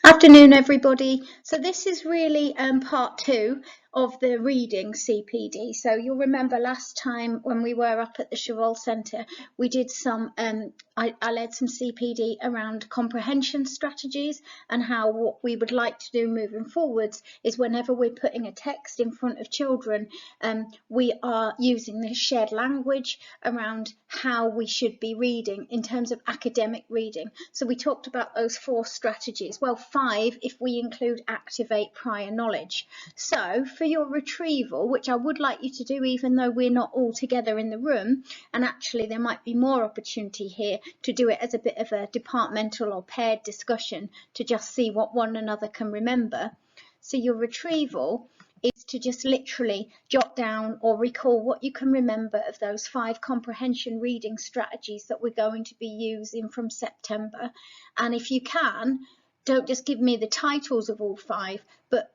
Afternoon, everybody. So this is really part two of the reading CPD. So you'll remember last time when we were up at the Cheval Centre, we did some, I led some CPD around comprehension strategies and how what we would like to do moving forwards is whenever we're putting a text in front of children, we are using this shared language around how we should be reading in terms of academic reading. So we talked about those 4 strategies. Well, 5 if we include activate prior knowledge. So for your retrieval, which I would like you to do even though we're not all together in the room, and actually there might be more opportunity here to do it as a bit of a departmental or paired discussion to just see what one another can remember. So your retrieval is to just literally jot down or recall what you can remember of those 5 comprehension reading strategies that we're going to be using from September. And if you can, don't just give me the titles of all 5, but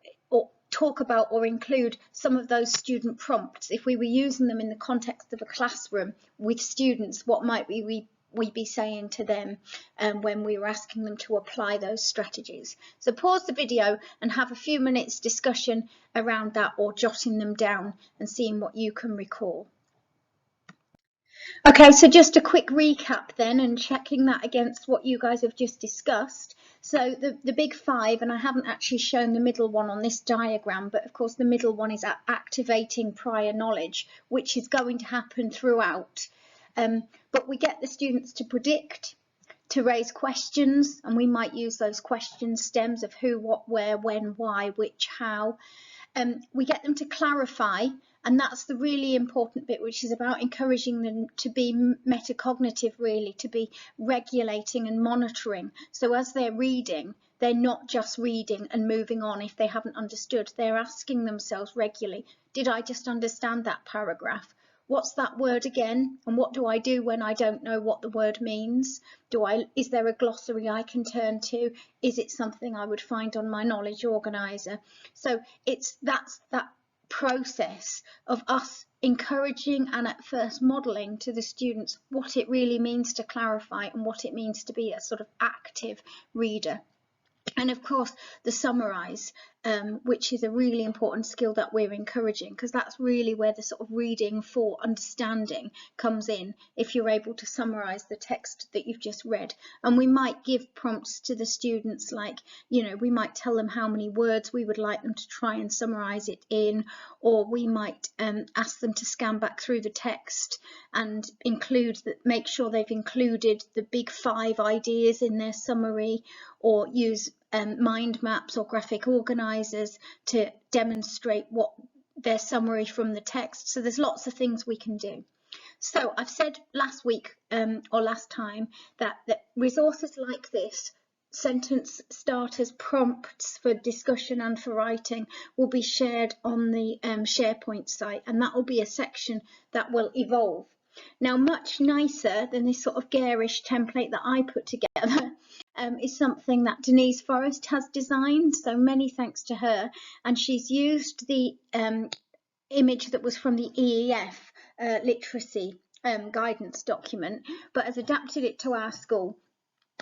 talk about or include some of those student prompts. If we were using them in the context of a classroom with students, what might we be saying to them when we were asking them to apply those strategies. So pause the video and have a few minutes discussion around that, or jotting them down and seeing what you can recall. Okay, so just a quick recap then, and checking that against what you guys have just discussed. So the big 5, and I haven't actually shown the middle one on this diagram, but of course the middle one is activating prior knowledge, which is going to happen throughout. But we get the students to predict, to raise questions, and we might use those question stems of who, what, where, when, why, which, how. We get them to clarify, and that's the really important bit, which is about encouraging them to be metacognitive, really, to be regulating and monitoring. So as they're reading, they're not just reading and moving on if they haven't understood. They're asking themselves regularly, did I just understand that paragraph? What's that word again? And what do I do when I don't know what the word means? Is there a glossary I can turn to? Is it something I would find on my knowledge organizer? So that's that process of us encouraging and at first modeling to the students what it really means to clarify and what it means to be a sort of active reader. And of course the summarize, which is a really important skill that we're encouraging, because that's really where the sort of reading for understanding comes in, if you're able to summarize the text that you've just read. And we might give prompts to the students, like, you know, we might tell them how many words we would like them to try and summarize it in, or we might ask them to scan back through the text and make sure they've included the big 5 ideas in their summary, or use mind maps or graphic organizers to demonstrate what their summary from the text. So there's lots of things we can do. So I've said last week or last time that resources like this, sentence starters, prompts for discussion and for writing, will be shared on the SharePoint site, and that will be a section that will evolve. Now, much nicer than this sort of garish template that I put together is something that Denise Forrest has designed, so many thanks to her. And she's used the image that was from the EEF literacy guidance document, but has adapted it to our school.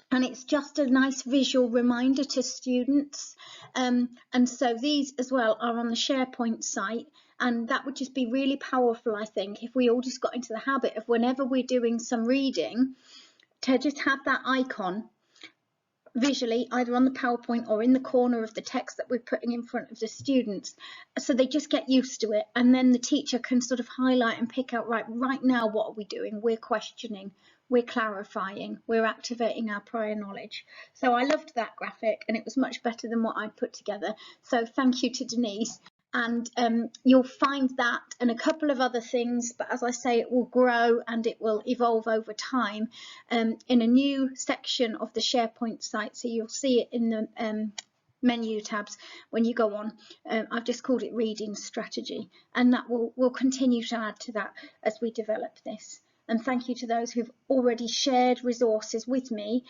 And it's just a nice visual reminder to students. And so these as well are on the SharePoint site. And that would just be really powerful, I think, if we all just got into the habit of, whenever we're doing some reading, to just have that icon visually either on the PowerPoint or in the corner of the text that we're putting in front of the students, so they just get used to it, and then the teacher can sort of highlight and pick out, right now what are we doing? We're questioning, we're clarifying, we're activating our prior knowledge. So I loved that graphic, and it was much better than what I'd put together, so thank you to Denise. And you'll find that and a couple of other things, but as I say, it will grow and it will evolve over time in a new section of the SharePoint site. So you'll see it in the menu tabs when you go on. I've just called it reading strategy, and that will continue to add to that as we develop this. And thank you to those who've already shared resources with me.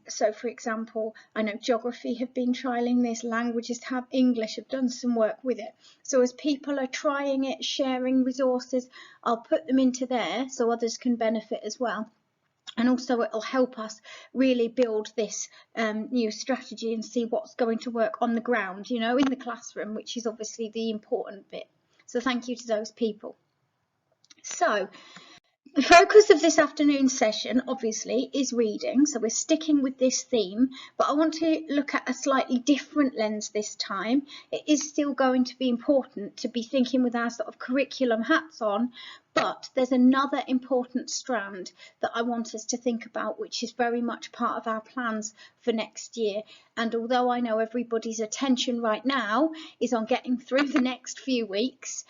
So for example, I know geography have been trialling this, languages have, English have done some work with it. So as people are trying it, sharing resources, I'll put them into there so others can benefit as well. And also it'll help us really build this new strategy and see what's going to work on the ground, you know, in the classroom, which is obviously the important bit. So thank you to those people. So the focus of this afternoon session, obviously, is reading. So we're sticking with this theme, but I want to look at a slightly different lens this time. It is still going to be important to be thinking with our sort of curriculum hats on, but there's another important strand that I want us to think about, which is very much part of our plans for next year. And although I know everybody's attention right now is on getting through the next few weeks,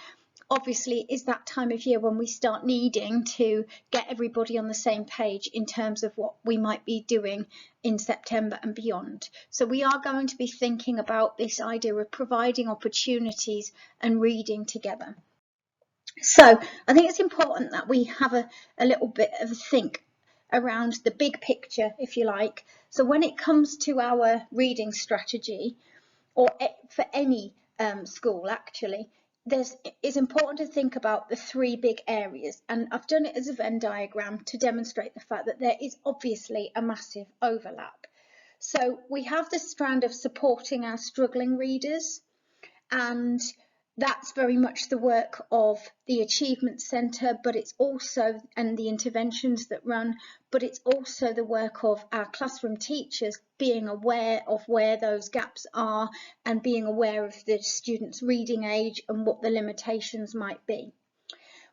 obviously is that time of year when we start needing to get everybody on the same page in terms of what we might be doing in September and beyond. So we are going to be thinking about this idea of providing opportunities and reading together. So I think it's important that we have a little bit of a think around the big picture, if you like. So when it comes to our reading strategy, or for any school actually, it's important to think about the three big areas, and I've done it as a Venn diagram to demonstrate the fact that there is obviously a massive overlap. So we have the strand of supporting our struggling readers, and that's very much the work of the Achievement Centre, but it's also, and the interventions that run, but it's also the work of our classroom teachers being aware of where those gaps are and being aware of the students' reading age and what the limitations might be.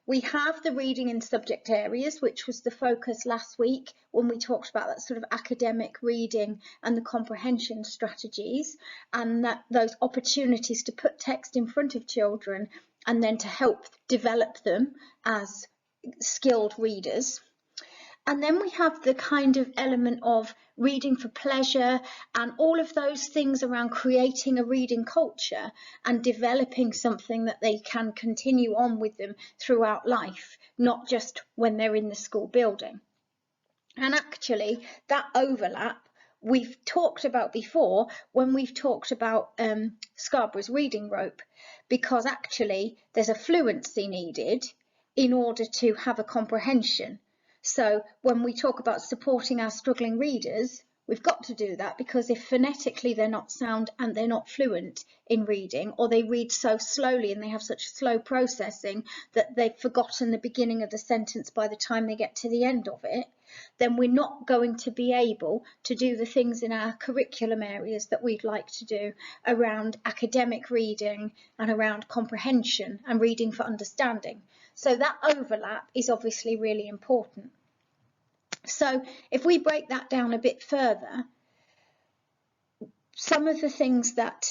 We have the reading in subject areas, which was the focus last week when we talked about that sort of academic reading and the comprehension strategies, and that those opportunities to put text in front of children and then to help develop them as skilled readers. And then we have the kind of element of reading for pleasure and all of those things around creating a reading culture and developing something that they can continue on with them throughout life, not just when they're in the school building. And actually that overlap we've talked about before when we've talked about Scarborough's reading rope, because actually there's a fluency needed in order to have a comprehension. So when we talk about supporting our struggling readers, we've got to do that, because if phonetically they're not sound and they're not fluent in reading, or they read so slowly and they have such slow processing that they've forgotten the beginning of the sentence by the time they get to the end of it, then we're not going to be able to do the things in our curriculum areas that we'd like to do around academic reading and around comprehension and reading for understanding. So that overlap is obviously really important. So if we break that down a bit further, some of the things that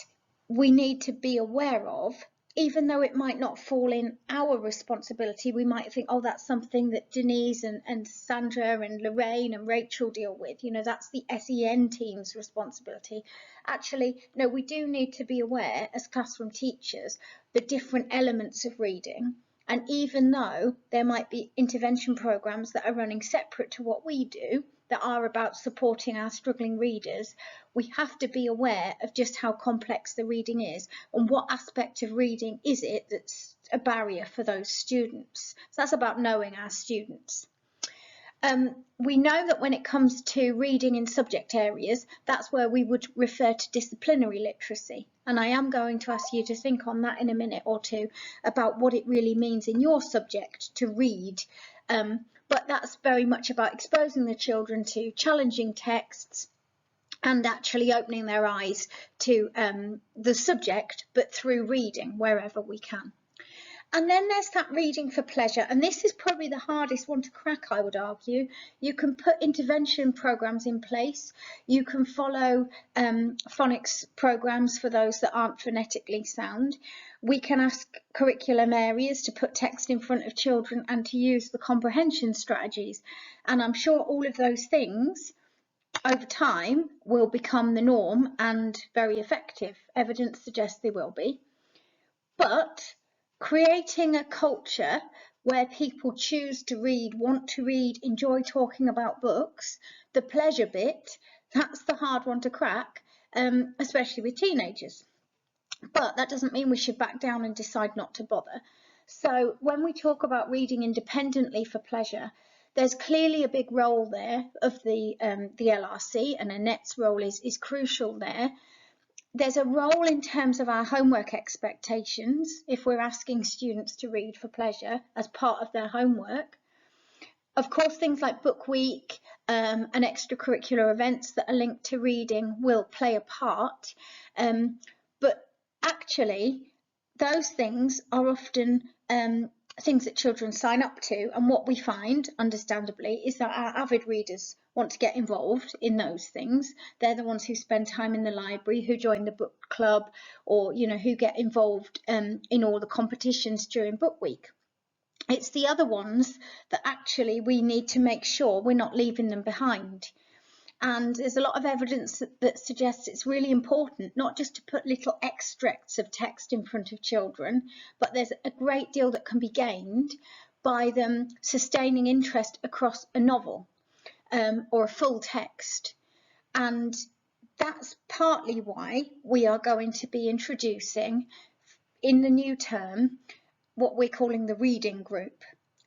we need to be aware of, even though it might not fall in our responsibility, we might think, oh, that's something that Denise and Sandra and Lorraine and Rachel deal with, you know, that's the SEN team's responsibility. Actually, no, we do need to be aware as classroom teachers the different elements of reading. And even though there might be intervention programs that are running separate to what we do, that are about supporting our struggling readers, we have to be aware of just how complex the reading is and what aspect of reading is it that's a barrier for those students. So that's about knowing our students. We know that when it comes to reading in subject areas, that's where we would refer to disciplinary literacy. And I am going to ask you to think on that in a minute or two about what it really means in your subject to read. But that's very much about exposing the children to challenging texts and actually opening their eyes to the subject, but through reading wherever we can. And then there's that reading for pleasure, and this is probably the hardest one to crack, I would argue. You can put intervention programs in place, you can follow phonics programs for those that aren't phonetically sound. We can ask curriculum areas to put text in front of children and to use the comprehension strategies. And I'm sure all of those things over time will become the norm and very effective. Evidence suggests they will be. But creating a culture where people choose to read, want to read, enjoy talking about books, the pleasure bit, that's the hard one to crack, especially with teenagers. But that doesn't mean we should back down and decide not to bother. So when we talk about reading independently for pleasure, there's clearly a big role there of the LRC, and Annette's role is crucial there. There's a role in terms of our homework expectations, if we're asking students to read for pleasure as part of their homework. Of course, things like book week and extracurricular events that are linked to reading will play a part. But actually, those things are often things that children sign up to, and what we find, understandably, is that our avid readers want to get involved in those things. They're the ones who spend time in the library, who join the book club, or who get involved in all the competitions during book week. It's the other ones that actually we need to make sure we're not leaving them behind. And there's a lot of evidence that suggests it's really important not just to put little extracts of text in front of children, but there's a great deal that can be gained by them sustaining interest across a novel or a full text. And that's partly why we are going to be introducing in the new term what we're calling the reading group.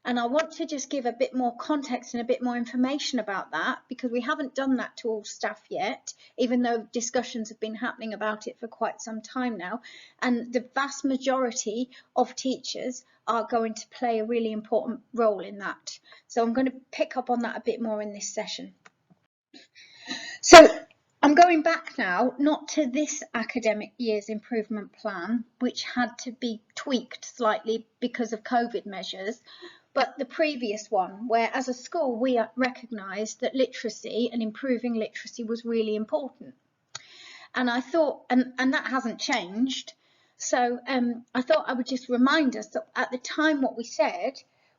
And I want to just give a bit more context and a bit more information about that, because we haven't done that to all staff yet, even though discussions have been happening about it for quite some time now. And the vast majority of teachers are going to play a really important role in that. So I'm going to pick up on that a bit more in this session. So I'm going back now, not to this academic year's improvement plan, which had to be tweaked slightly because of COVID measures, but the previous one, where as a school we recognised that literacy and improving literacy was really important. And I thought, and that hasn't changed, so I thought I would just remind us that at the time what we said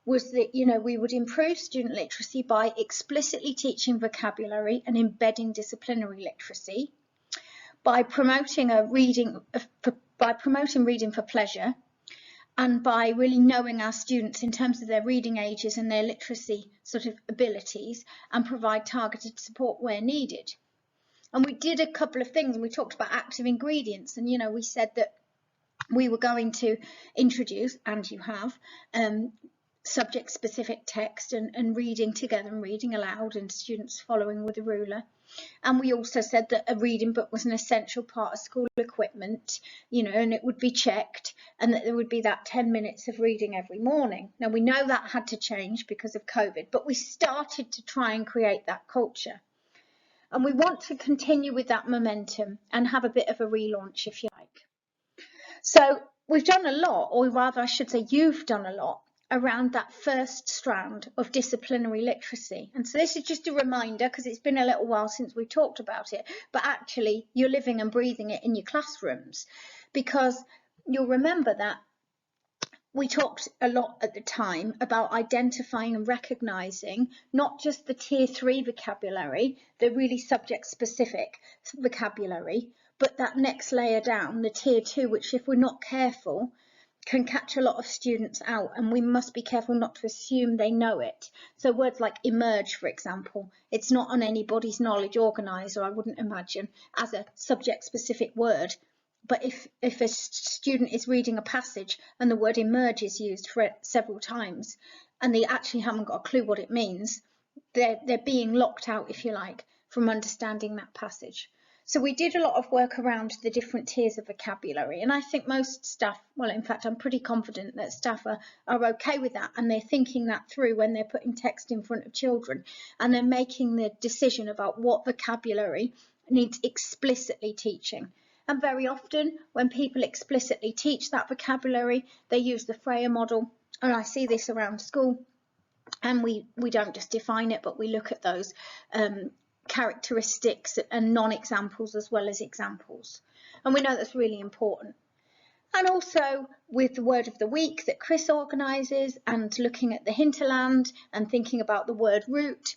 was that we would improve student literacy by explicitly teaching vocabulary and embedding disciplinary literacy, by promoting reading for pleasure, and by really knowing our students in terms of their reading ages and their literacy sort of abilities, and provide targeted support where needed. And we did a couple of things, and we talked about active ingredients, and we said that we were going to introduce, and you have, subject specific text and reading together and reading aloud and students following with a ruler. And we also said that a reading book was an essential part of school equipment, and it would be checked, and that there would be that 10 minutes of reading every morning. Now we know that had to change because of COVID, but we started to try and create that culture. And we want to continue with that momentum and have a bit of a relaunch, if you like. So we've done a lot, or rather I should say you've done a lot, around that first strand of disciplinary literacy. And so this is just a reminder, because it's been a little while since we talked about it, but actually you're living and breathing it in your classrooms, because you'll remember that we talked a lot at the time about identifying and recognising not just the tier 3 vocabulary, the really subject specific vocabulary, but that next layer down, the tier 2, which if we're not careful can catch a lot of students out, and we must be careful not to assume they know it. So words like emerge, for example, it's not on anybody's knowledge organiser, I wouldn't imagine, as a subject specific word. But if a student is reading a passage and the word emerge is used for it several times and they actually haven't got a clue what it means, they're being locked out, if you like, from understanding that passage. So we did a lot of work around the different tiers of vocabulary, and I think most staff, well, in fact, I'm pretty confident that staff are okay with that, and they're thinking that through when they're putting text in front of children, and they're making the decision about what vocabulary needs explicitly teaching. And very often when people explicitly teach that vocabulary, they use the Freya model, and I see this around school, and we don't just define it, but we look at those characteristics and non-examples as well as examples, and we know that's really important. And also with the word of the week that Chris organises, and looking at the hinterland and thinking about the word root,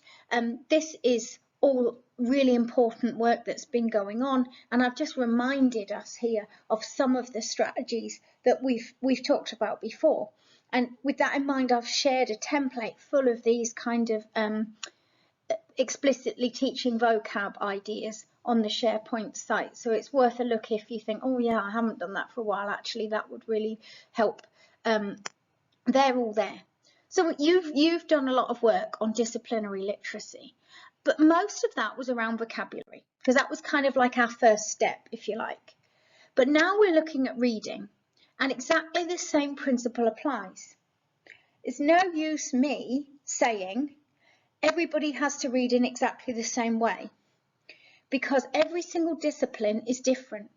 this is all really important work that's been going on, and I've just reminded us here of some of the strategies that we've talked about before. And with that in mind, I've shared a template full of these kind of explicitly teaching vocab ideas on the SharePoint site, so it's worth a look if you think, oh yeah, I haven't done that for a while, actually that would really help. They're all there. So you've done a lot of work on disciplinary literacy, but most of that was around vocabulary, because that was kind of like our first step, if you like. But now we're looking at reading, and exactly the same principle applies. It's no use me saying everybody has to read in exactly the same way, because every single discipline is different.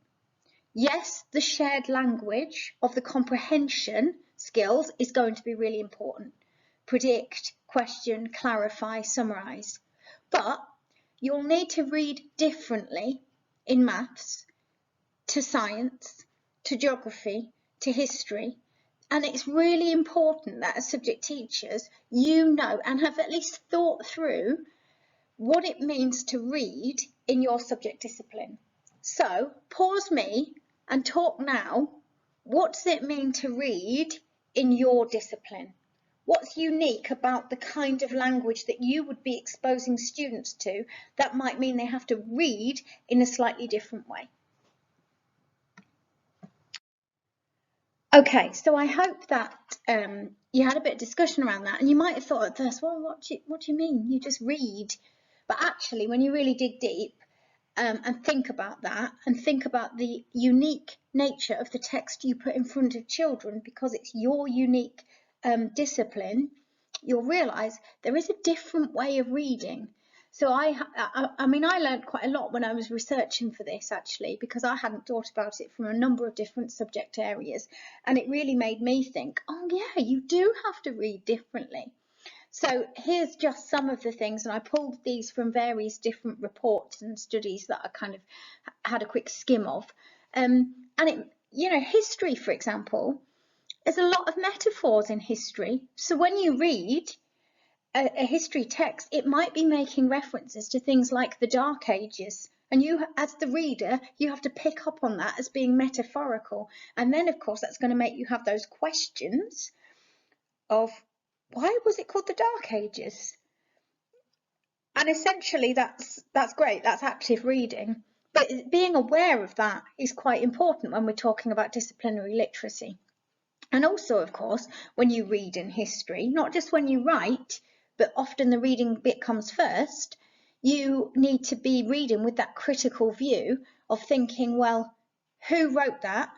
Yes, the shared language of the comprehension skills is going to be really important. Predict, question, clarify, summarise. But you'll need to read differently in maths, to science, to geography, to history. And it's really important that as subject teachers, you know and have at least thought through what it means to read in your subject discipline. So pause me and talk now. What does it mean to read in your discipline? What's unique about the kind of language that you would be exposing students to that might mean they have to read in a slightly different way? Okay, so I hope that you had a bit of discussion around that, and you might have thought at first, well, what do you mean? You just read. But actually, when you really dig deep and think about that, and think about the unique nature of the text you put in front of children, because it's your unique discipline, you'll realise there is a different way of reading. So I mean, I learned quite a lot when I was researching for this, actually, because I hadn't thought about it from a number of different subject areas, and it really made me think, oh yeah, you do have to read differently. So here's just some of the things, and I pulled these from various different reports and studies that I kind of had a quick skim of. And it, you know, history, for example, there's a lot of metaphors in history. So when you read a history text, it might be making references to things like the Dark Ages. And you, as the reader, you have to pick up on that as being metaphorical. And then, of course, that's going to make you have those questions of, why was it called the Dark Ages? And essentially that's great, that's active reading. But being aware of that is quite important when we're talking about disciplinary literacy. And also, of course, when you read in history, not just when you write, but often the reading bit comes first, you need to be reading with that critical view of thinking, well, who wrote that?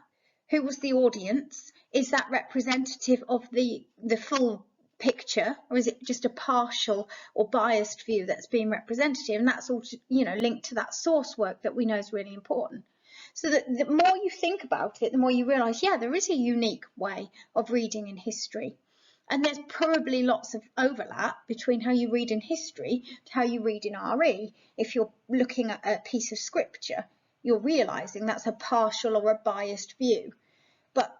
Who was the audience? Is that representative of the full picture, or is it just a partial or biased view that's being representative? And that's all, you know, linked to that source work that we know is really important. So that the more you think about it, the more you realise, yeah, there is a unique way of reading in history. And there's probably lots of overlap between how you read in history to how you read in RE. If you're looking at a piece of scripture, you're realising that's a partial or a biased view. But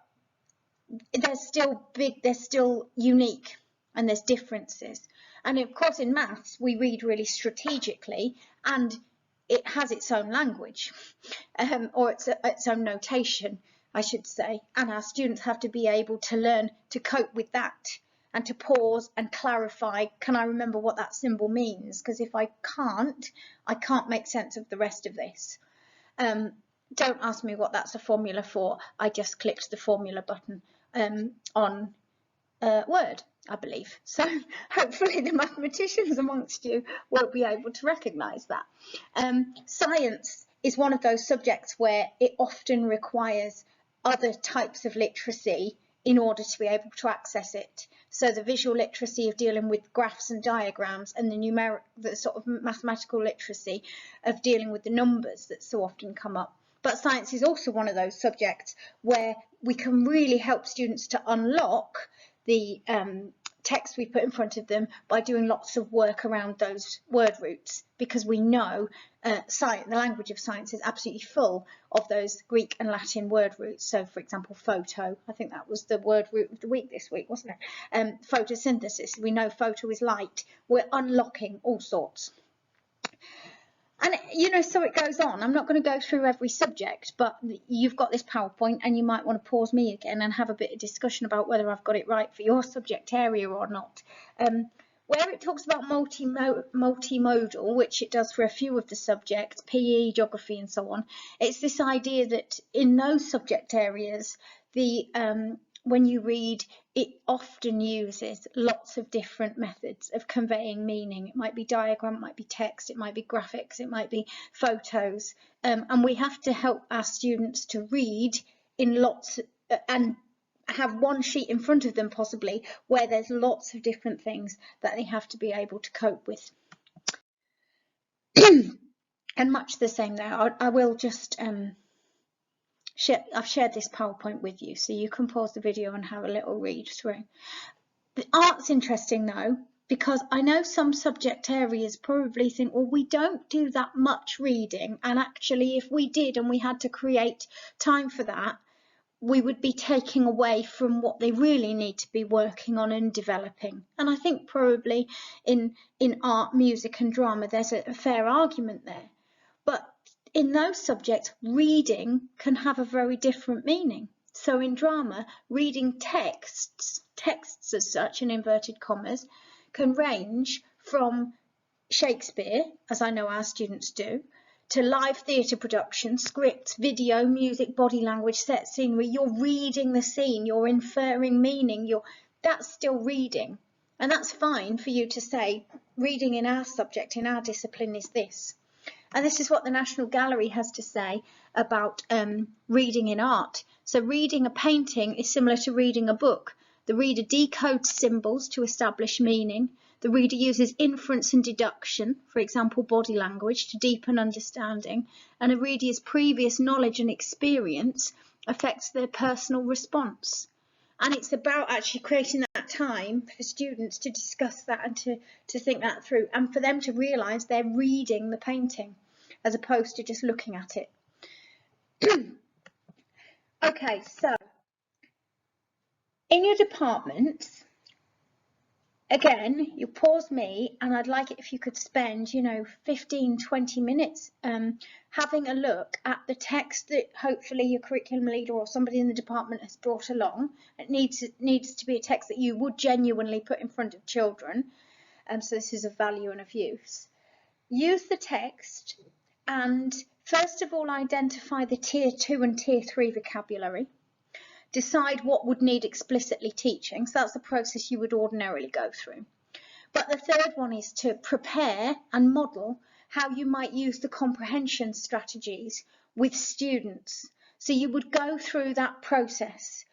they're still unique, and there's differences. And of course in maths we read really strategically, and it has its own language, or its own notation, I should say, and our students have to be able to learn to cope with that and to pause and clarify, can I remember what that symbol means? Because if I can't make sense of the rest of this. Don't ask me what that's a formula for. I just clicked the formula button on Word, I believe. So hopefully the mathematicians amongst you will be able to recognise that. Science is one of those subjects where it often requires other types of literacy in order to be able to access it. So the visual literacy of dealing with graphs and diagrams, and the sort of mathematical literacy of dealing with the numbers that so often come up. But science is also one of those subjects where we can really help students to unlock the text we put in front of them by doing lots of work around those word roots, because we know the language of science is absolutely full of those Greek and Latin word roots. So for example, photo, I think that was the word root of the week this week, wasn't it? Photosynthesis, we know photo is light. We're unlocking all sorts. And, you know, so it goes on. I'm not going to go through every subject, but you've got this PowerPoint and you might want to pause me again and have a bit of discussion about whether I've got it right for your subject area or not. Where it talks about multimodal, which it does for a few of the subjects, PE, geography and so on, it's this idea that in those subject areas, the when you read, it often uses lots of different methods of conveying meaning. It might be diagram, it might be text, it might be graphics, it might be photos, and we have to help our students to read in lots and have one sheet in front of them possibly where there's lots of different things that they have to be able to cope with. And much the same there. I will just I've shared this PowerPoint with you, so you can pause the video and have a little read through. The art's interesting though, because I know some subject areas probably think, well, we don't do that much reading, and actually if we did and we had to create time for that, we would be taking away from what they really need to be working on and developing. And I think probably in art, music and drama, there's a fair argument there. But in those subjects, reading can have a very different meaning. So in drama, reading texts as such, in inverted commas, can range from Shakespeare, as I know our students do, to live theatre production, scripts, video, music, body language, set scenery. You're reading the scene, you're inferring meaning, that's still reading. And that's fine for you to say, reading in our subject, in our discipline is this. And this is what the National Gallery has to say about reading in art. So reading a painting is similar to reading a book. The reader decodes symbols to establish meaning. The reader uses inference and deduction, for example, body language, to deepen understanding. And a reader's previous knowledge and experience affects their personal response. And it's about actually creating that time for students to discuss that and to think that through, and for them to realise they're reading the painting as opposed to just looking at it. Okay, so in your departments, again, you pause me, and I'd like it if you could spend, 15-20 minutes having a look at the text that hopefully your curriculum leader or somebody in the department has brought along. It needs to be a text that you would genuinely put in front of children. So this is of value and of use. Use the text and first of all identify the tier 2 and tier 3 vocabulary. Decide what would need explicitly teaching. So that's the process you would ordinarily go through. But the third one is to prepare and model how you might use the comprehension strategies with students. So you would go through that process.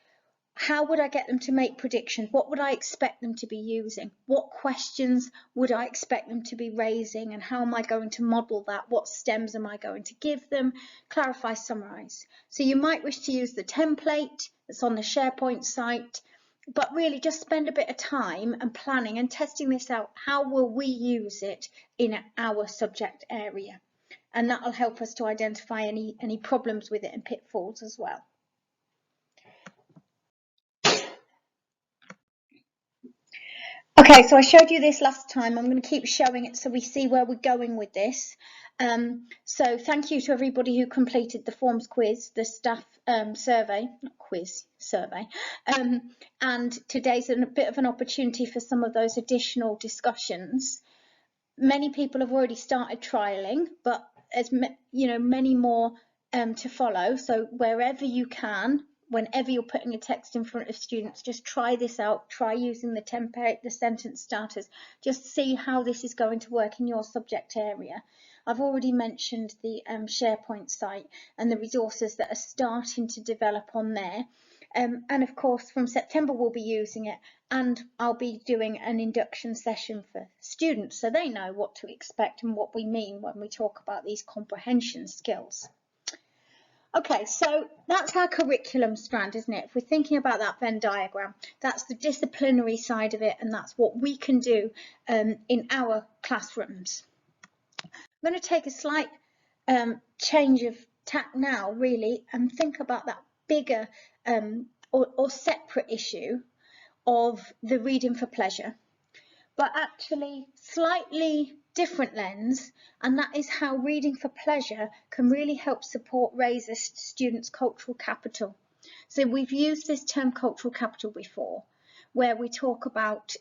How would I get them to make predictions? What would I expect them to be using? What questions would I expect them to be raising? And how am I going to model that? What stems am I going to give them? Clarify, summarise. So you might wish to use the template that's on the SharePoint site, but really just spend a bit of time and planning and testing this out. How will we use it in our subject area? And that will help us to identify any problems with it and pitfalls as well. Okay, so I showed you this last time. I'm going to keep showing it so we see where we're going with this. So thank you to everybody who completed the forms quiz, the staff survey, not quiz, survey. And today's a bit of an opportunity for some of those additional discussions. Many people have already started trialling, but as many more to follow. So wherever you can, whenever you're putting a text in front of students, just try this out. Try using the template, the sentence starters. Just see how this is going to work in your subject area. I've already mentioned the SharePoint site and the resources that are starting to develop on there. And of course, from September, we'll be using it, and I'll be doing an induction session for students so they know what to expect and what we mean when we talk about these comprehension skills. Okay, so that's our curriculum strand, isn't it? If we're thinking about that Venn diagram, that's the disciplinary side of it, and that's what we can do in our classrooms. I'm going to take a slight change of tack now, really, and think about that bigger or separate issue of the reading for pleasure, but actually slightly different lens, and that is how reading for pleasure can really help support raise a student's cultural capital. So we've used this term cultural capital before, where we talk about,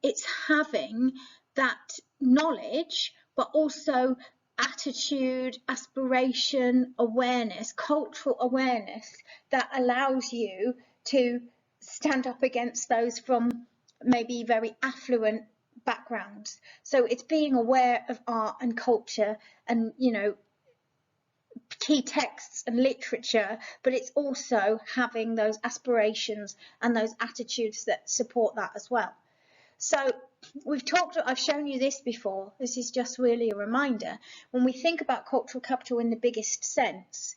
it's having that knowledge, but also attitude, aspiration, awareness, cultural awareness that allows you to stand up against those from maybe very affluent backgrounds. So it's being aware of art and culture and, you know, key texts and literature, but it's also having those aspirations and those attitudes that support that as well. So I've shown you this before. This is just really a reminder. When we think about cultural capital in the biggest sense,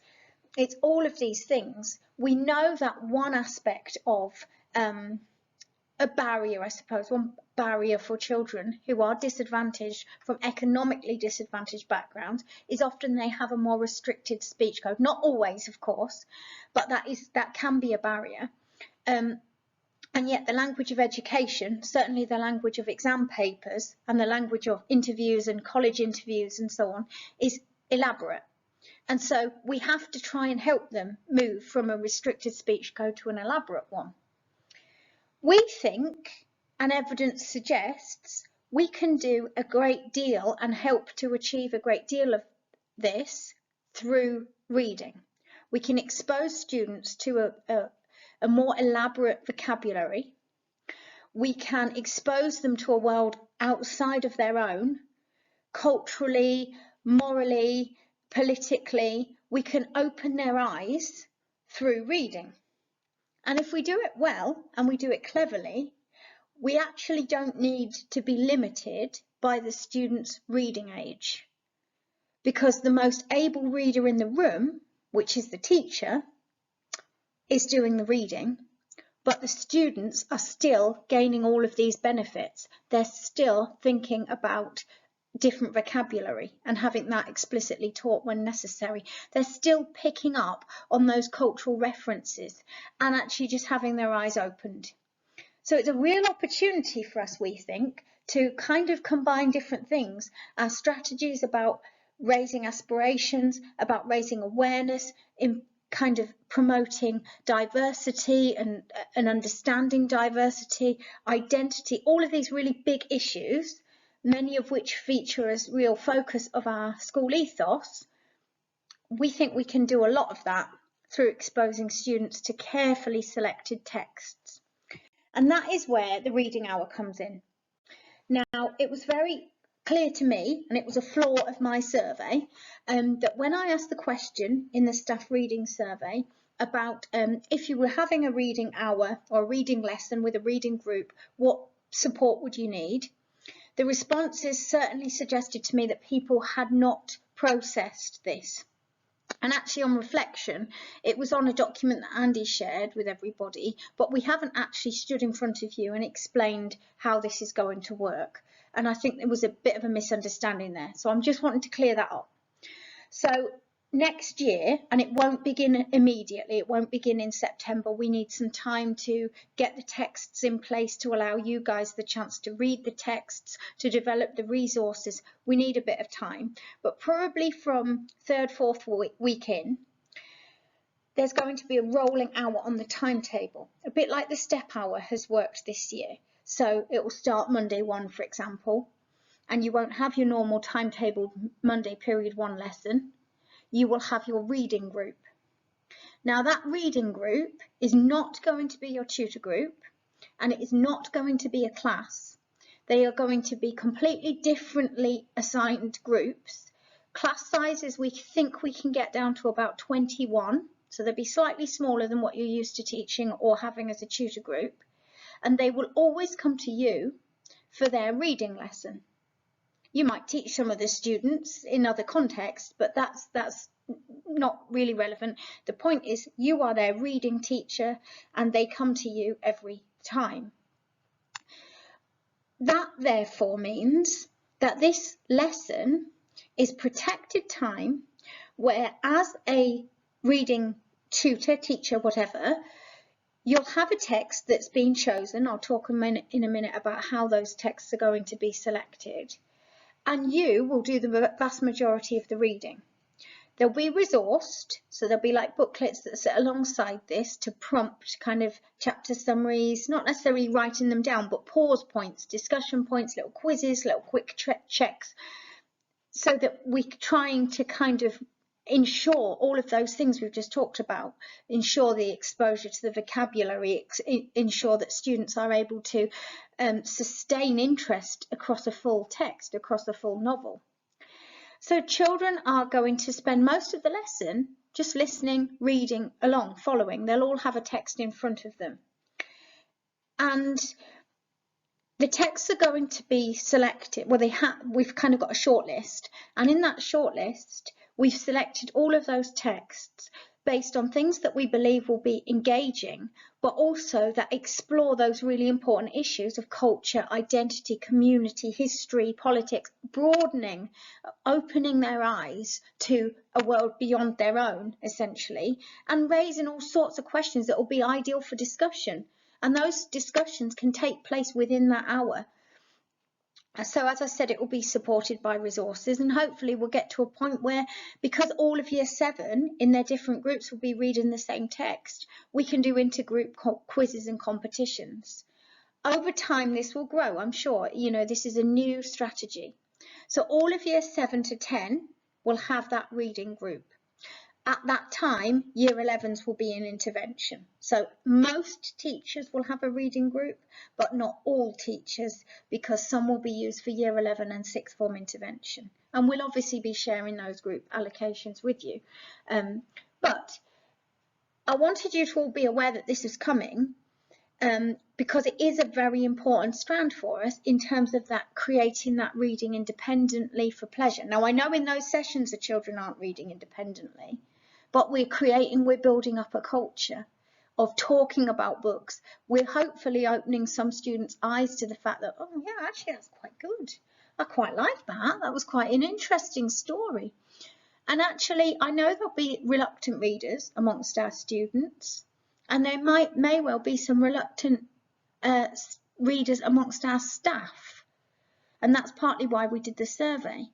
it's all of these things. We know that one aspect of a barrier, I suppose, one barrier for children who are disadvantaged from economically disadvantaged backgrounds is often they have a more restricted speech code. Not always, of course, but that can be a barrier. And yet the language of education, certainly the language of exam papers and the language of interviews and college interviews and so on, is elaborate. And so we have to try and help them move from a restricted speech code to an elaborate one. We think, and evidence suggests, we can do a great deal and help to achieve a great deal of this through reading. We can expose students to a more elaborate vocabulary. We can expose them to a world outside of their own, culturally, morally, politically. We can open their eyes through reading. And if we do it well and we do it cleverly, we actually don't need to be limited by the student's reading age, because the most able reader in the room, which is the teacher, is doing the reading, but the students are still gaining all of these benefits. They're still thinking about different vocabulary and having that explicitly taught when necessary. They're still picking up on those cultural references and actually just having their eyes opened. So it's a real opportunity for us, we think, to kind of combine different things. Our strategies about raising aspirations, about raising awareness, in kind of promoting diversity and understanding diversity, identity, all of these really big issues, many of which feature as real focus of our school ethos. We think we can do a lot of that through exposing students to carefully selected texts. And that is where the reading hour comes in. Now, it was very clear to me, and it was a flaw of my survey, that when I asked the question in the staff reading survey about if you were having a reading hour or a reading lesson with a reading group, what support would you need? The responses certainly suggested to me that people had not processed this. And actually, on reflection, it was on a document that Andy shared with everybody, but we haven't actually stood in front of you and explained how this is going to work. And I think there was a bit of a misunderstanding there. So I'm just wanting to clear that up. So next year, and it won't begin immediately, it won't begin in September, we need some time to get the texts in place to allow you guys the chance to read the texts, to develop the resources. We need a bit of time, but probably from third, fourth week in, there's going to be a rolling hour on the timetable, a bit like the step hour has worked this year. So it will start Monday 1, for example, and you won't have your normal timetable Monday period 1 lesson. You will have your reading group. Now that reading group is not going to be your tutor group, and it is not going to be a class. They are going to be completely differently assigned groups. Class sizes we think we can get down to about 21, so they'll be slightly smaller than what you're used to teaching or having as a tutor group, and they will always come to you for their reading lesson. You might teach some of the students in other contexts, but that's not really relevant. The point is you are their reading teacher and they come to you every time. That therefore means that this lesson is protected time where, as a reading tutor, teacher, whatever, you'll have a text that's been chosen. I'll talk in a minute about how those texts are going to be selected. And you will do the vast majority of the reading. They'll be resourced, so there'll be like booklets that sit alongside this to prompt kind of chapter summaries, not necessarily writing them down, but pause points, discussion points, little quizzes, little quick checks, so that we're trying to kind of ensure all of those things we've just talked about, ensure the exposure to the vocabulary, ensure that students are able to sustain interest across a full text, across a full novel. So children are going to spend most of the lesson just listening, reading along, following. They'll all have a text in front of them. And the texts are going to be selected. Well, we've kind of got a short list, and in that short list, we've selected all of those texts based on things that we believe will be engaging, but also that explore those really important issues of culture, identity, community, history, politics, broadening, opening their eyes to a world beyond their own, essentially, and raising all sorts of questions that will be ideal for discussion. And those discussions can take place within that hour. So as I said, it will be supported by resources, and hopefully we'll get to a point where, because all of year 7 in their different groups will be reading the same text, we can do intergroup quizzes and competitions. Over time this will grow, I'm sure. You know, this is a new strategy. So all of year 7 to 10 will have that reading group. At that time, year 11s will be in intervention. So most teachers will have a reading group, but not all teachers, because some will be used for year 11 and sixth form intervention. And we'll obviously be sharing those group allocations with you. But I wanted you to all be aware that this is coming, because it is a very important strand for us in terms of that creating that reading independently for pleasure. Now, I know in those sessions the children aren't reading independently, but we're building up a culture of talking about books. We're hopefully opening some students' eyes to the fact that, oh yeah, actually that's quite good. I quite like that. That was quite an interesting story. And actually, I know there'll be reluctant readers amongst our students, and there may well be some reluctant readers amongst our staff. And that's partly why we did the survey.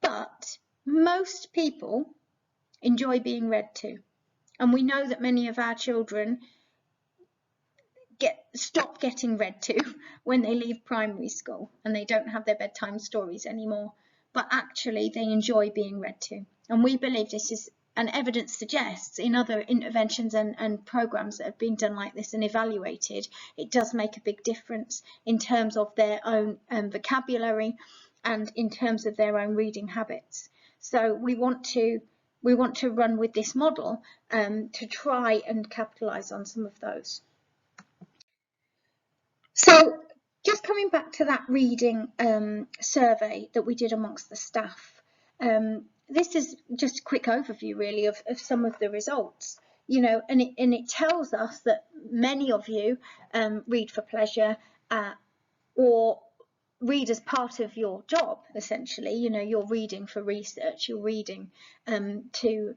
But most people enjoy being read to. And we know that many of our children stop getting read to when they leave primary school and they don't have their bedtime stories anymore. But actually they enjoy being read to. And we believe this is, and evidence suggests in other interventions and programs that have been done like this and evaluated, it does make a big difference in terms of their own vocabulary and in terms of their own reading habits. So we want to run with this model to try and capitalise on some of those. So just coming back to that reading survey that we did amongst the staff, this is just a quick overview really of some of the results, you know, and it tells us that many of you read for pleasure or read as part of your job, essentially. You know, you're reading for research, you're reading to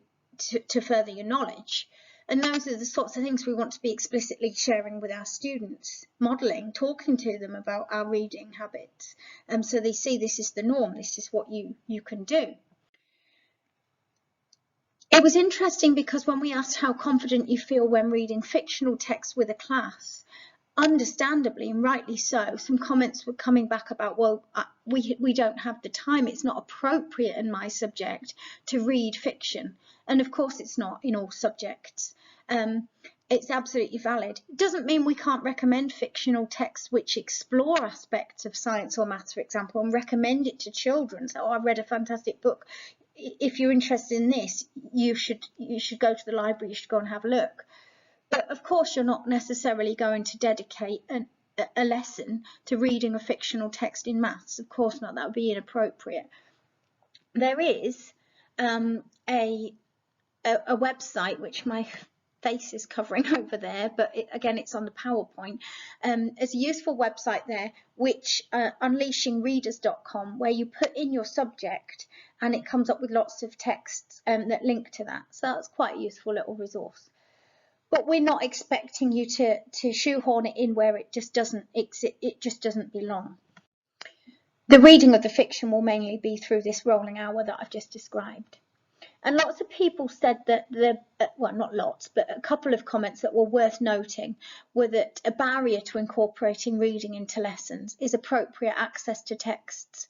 further your knowledge. And those are the sorts of things we want to be explicitly sharing with our students, modelling, talking to them about our reading habits. So they see this is the norm, this is what you can do. It was interesting because when we asked how confident you feel when reading fictional text with a class, understandably and rightly so, some comments were coming back about, well, we don't have the time, it's not appropriate in my subject to read fiction. And of course it's not in all subjects. It's absolutely valid. It doesn't mean we can't recommend fictional texts which explore aspects of science or maths, for example, and recommend it to children. So, I read a fantastic book. If you're interested in this, you should go to the library, you should go and have a look. But of course, you're not necessarily going to dedicate a lesson to reading a fictional text in maths. Of course not, that would be inappropriate. There is a website which my face is covering over there, but again, it's on the PowerPoint. There's a useful website there, which unleashingreaders.com, where you put in your subject and it comes up with lots of texts that link to that. So that's quite a useful little resource. But we're not expecting you to shoehorn it in where it just doesn't belong. The reading of the fiction will mainly be through this rolling hour that I've just described. And lots of people said that well, not lots, but a couple of comments that were worth noting were that a barrier to incorporating reading into lessons is appropriate access to texts.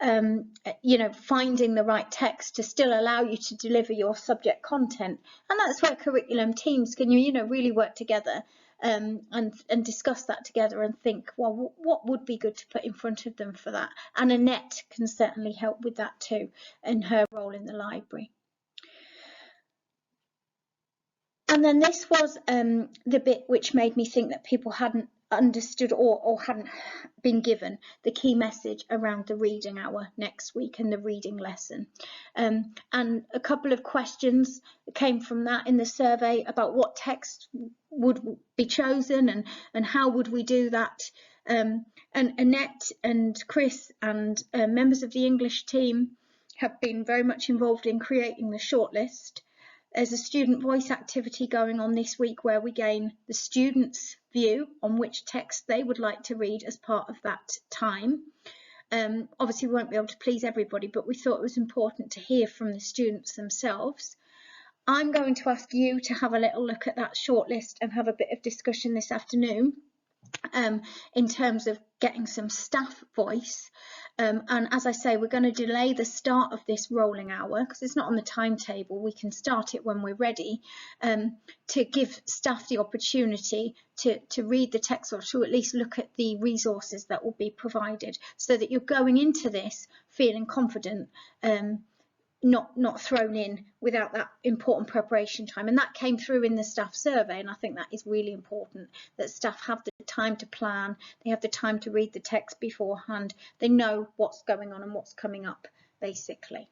you know, finding the right text to still allow you to deliver your subject content. And that's where curriculum teams can, you know, really work together and discuss that together and think, well, what would be good to put in front of them for that? And Annette can certainly help with that too, in her role in the library. And then this was the bit which made me think that people hadn't understood or hadn't been given the key message around the reading hour next week and the reading lesson. And a couple of questions came from that in the survey about what text would be chosen and how would we do that. And Annette and Chris and members of the English team have been very much involved in creating the shortlist. There's a student voice activity going on this week where we gain the students' view on which text they would like to read as part of that time. Obviously, we won't be able to please everybody, but we thought it was important to hear from the students themselves. I'm going to ask you to have a little look at that shortlist and have a bit of discussion this afternoon in terms of getting some staff voice. And as I say, we're going to delay the start of this rolling hour because it's not on the timetable. We can start it when we're ready, to give staff the opportunity to read the text or to at least look at the resources that will be provided, so that you're going into this feeling confident, not thrown in without that important preparation time. And that came through in the staff survey, and I think that is really important, that staff have the time to plan, they have the time to read the text beforehand, they know what's going on and what's coming up, basically.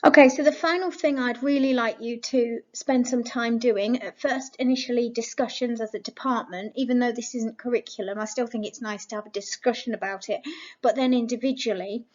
Okay, so the final thing I'd really like you to spend some time doing, at first initially discussions as a department, even though this isn't curriculum, I still think it's nice to have a discussion about it, but then individually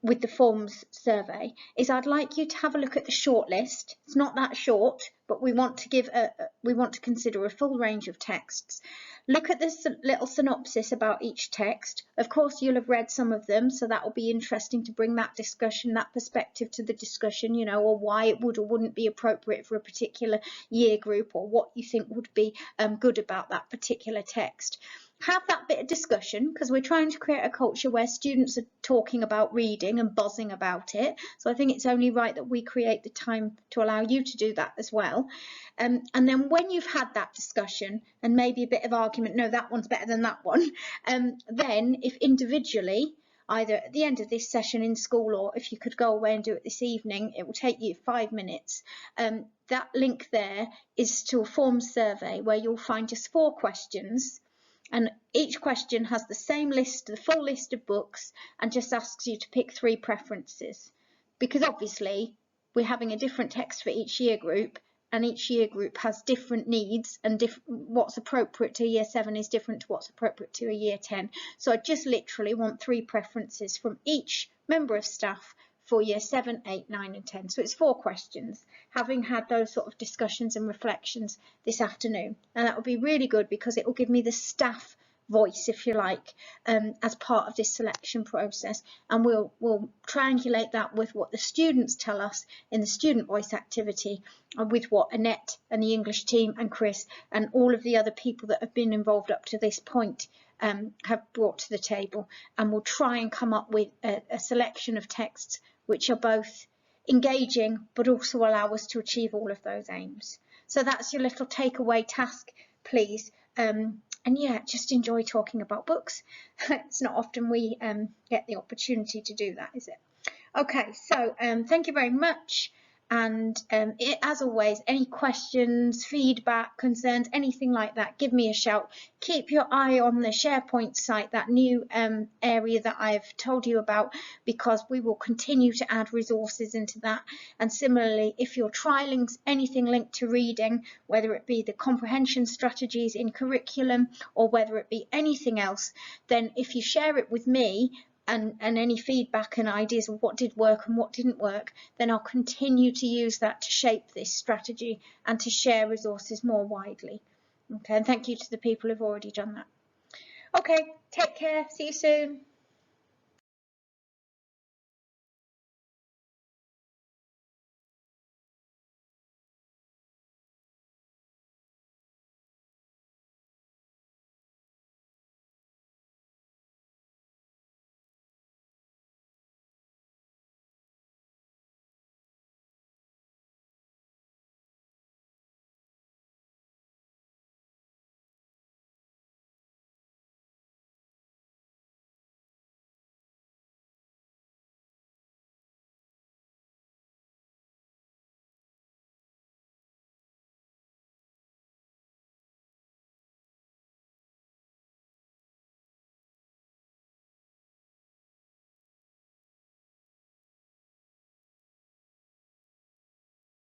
with the forms survey, is I'd like you to have a look at the shortlist. It's not that short, but we want to consider a full range of texts. Look at this little synopsis about each text. Of course, you'll have read some of them, so that will be interesting to bring that discussion, that perspective to the discussion, you know, or why it would or wouldn't be appropriate for a particular year group, or what you think would be good about that particular text. Have that bit of discussion, because we're trying to create a culture where students are talking about reading and buzzing about it. So I think it's only right that we create the time to allow you to do that as well. And then when you've had that discussion and maybe a bit of argument, no, that one's better than that one, then if individually, either at the end of this session in school, or if you could go away and do it this evening, it will take you 5 minutes. That link there is to a form survey where you'll find just 4 questions. And each question has the same list, the full list of books, and just asks you to pick 3 preferences. Because obviously we're having a different text for each year group, and each year group has different needs, and what's appropriate to year 7 is different to what's appropriate to a year 10. So I just literally want 3 preferences from each member of staff for year 7, 8, 9 and 10. So it's 4 questions, having had those sort of discussions and reflections this afternoon. And that will be really good because it will give me the staff voice, if you like, as part of this selection process. And we'll triangulate that with what the students tell us in the student voice activity, and with what Annette and the English team and Chris and all of the other people that have been involved up to this point have brought to the table. And we'll try and come up with a selection of texts which are both engaging but also allow us to achieve all of those aims. So that's your little takeaway task, please. And yeah, just enjoy talking about books. It's not often we get the opportunity to do that, is it? Okay, so thank you very much. And as always, any questions, feedback, concerns, anything like that, give me a shout. Keep your eye on the SharePoint site, that new area that I've told you about, because we will continue to add resources into that. And similarly, if you're trialing anything linked to reading, whether it be the comprehension strategies in curriculum or whether it be anything else, then if you share it with me, and any feedback and ideas of what did work and what didn't work, then I'll continue to use that to shape this strategy and to share resources more widely. Okay, and thank you to the people who've already done that. Okay, take care, see you soon.